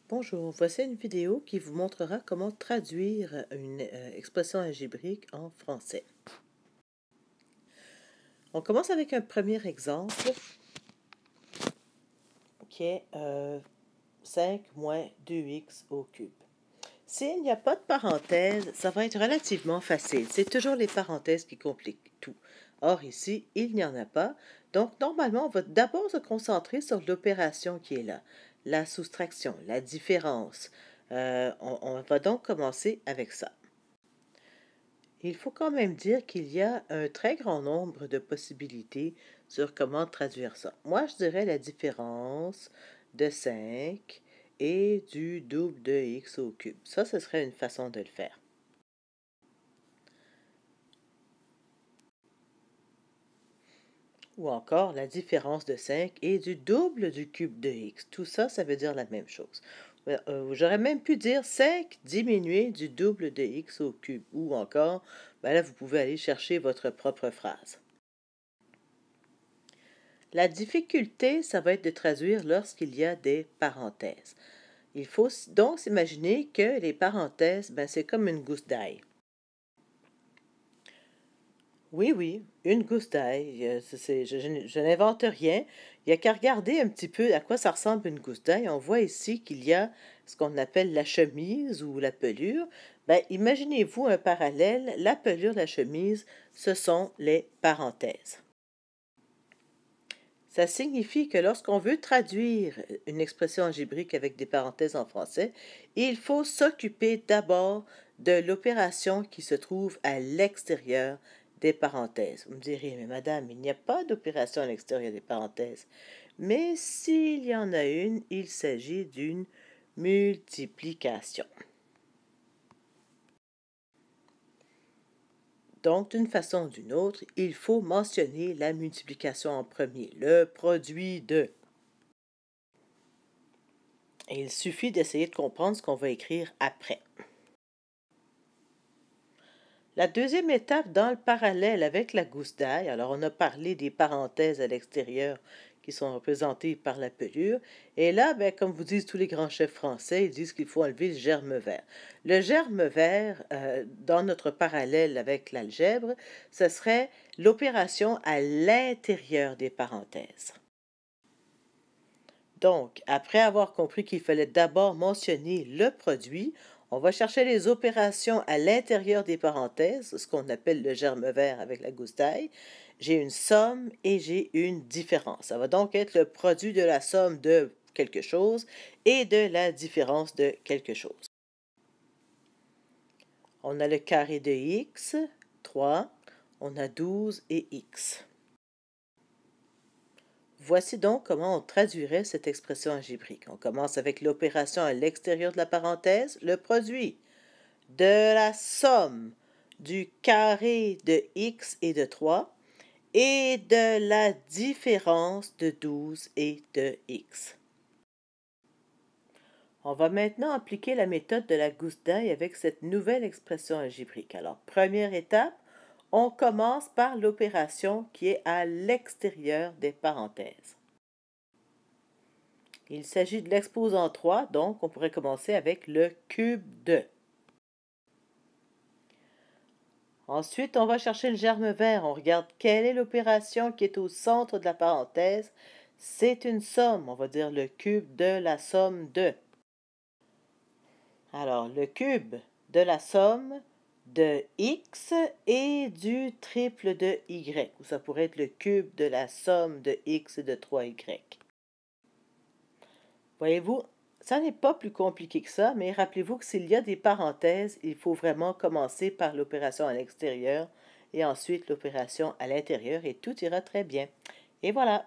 Bonjour, voici une vidéo qui vous montrera comment traduire une expression algébrique en français. On commence avec un premier exemple qui est 5 moins 2x au cube. S'il n'y a pas de parenthèse, ça va être relativement facile. C'est toujours les parenthèses qui compliquent tout. Or ici, il n'y en a pas. Donc normalement, on va d'abord se concentrer sur l'opération qui est là. La soustraction, la différence. On va donc commencer avec ça. Il faut quand même dire qu'il y a un très grand nombre de possibilités sur comment traduire ça. Moi, je dirais la différence de 5 et du double de x au cube. Ça, ce serait une façon de le faire. Ou encore la différence de 5 et du double du cube de x. Tout ça, ça veut dire la même chose. J'aurais même pu dire 5 diminué du double de x au cube. Ou encore, ben là, vous pouvez aller chercher votre propre phrase. La difficulté, ça va être de traduire lorsqu'il y a des parenthèses. Il faut donc s'imaginer que les parenthèses, ben, c'est comme une gousse d'ail. Oui, une gousse d'ail. Je n'invente rien. Il n'y a qu'à regarder un petit peu à quoi ça ressemble une gousse d'ail. On voit ici qu'il y a ce qu'on appelle la chemise ou la pelure. Ben, imaginez-vous un parallèle. La pelure, la chemise, ce sont les parenthèses. Ça signifie que lorsqu'on veut traduire une expression algébrique avec des parenthèses en français, il faut s'occuper d'abord de l'opération qui se trouve à l'extérieur des parenthèses. Vous me direz, mais madame, il n'y a pas d'opération à l'extérieur des parenthèses. Mais s'il y en a une, il s'agit d'une multiplication. Donc, d'une façon ou d'une autre, il faut mentionner la multiplication en premier, le produit de. Et il suffit d'essayer de comprendre ce qu'on va écrire après. La deuxième étape dans le parallèle avec la gousse d'ail, alors on a parlé des parenthèses à l'extérieur qui sont représentées par la pelure, et là, ben, comme vous disent tous les grands chefs français, ils disent qu'il faut enlever le germe vert. Le germe vert, dans notre parallèle avec l'algèbre, ce serait l'opération à l'intérieur des parenthèses. Donc, après avoir compris qu'il fallait d'abord mentionner le produit, on va chercher les opérations à l'intérieur des parenthèses, ce qu'on appelle le germe vert avec la gousse d'ail. J'ai une somme et j'ai une différence. Ça va donc être le produit de la somme de quelque chose et de la différence de quelque chose. On a le carré de x, 3. On a 12 et x. Voici donc comment on traduirait cette expression algébrique. On commence avec l'opération à l'extérieur de la parenthèse, le produit de la somme du carré de x et de 3 et de la différence de 12 et de x. On va maintenant appliquer la méthode de la gousse d'ail avec cette nouvelle expression algébrique. Alors, première étape, on commence par l'opération qui est à l'extérieur des parenthèses. Il s'agit de l'exposant 3, donc on pourrait commencer avec le cube de. Ensuite, on va chercher le germe vert. On regarde quelle est l'opération qui est au centre de la parenthèse. C'est une somme. On va dire le cube de la somme de. Alors, le cube de la somme de x et du triple de y. Ou ça pourrait être le cube de la somme de x et de 3y. Voyez-vous, ça n'est pas plus compliqué que ça, mais rappelez-vous que s'il y a des parenthèses, il faut vraiment commencer par l'opération à l'extérieur et ensuite l'opération à l'intérieur et tout ira très bien. Et voilà!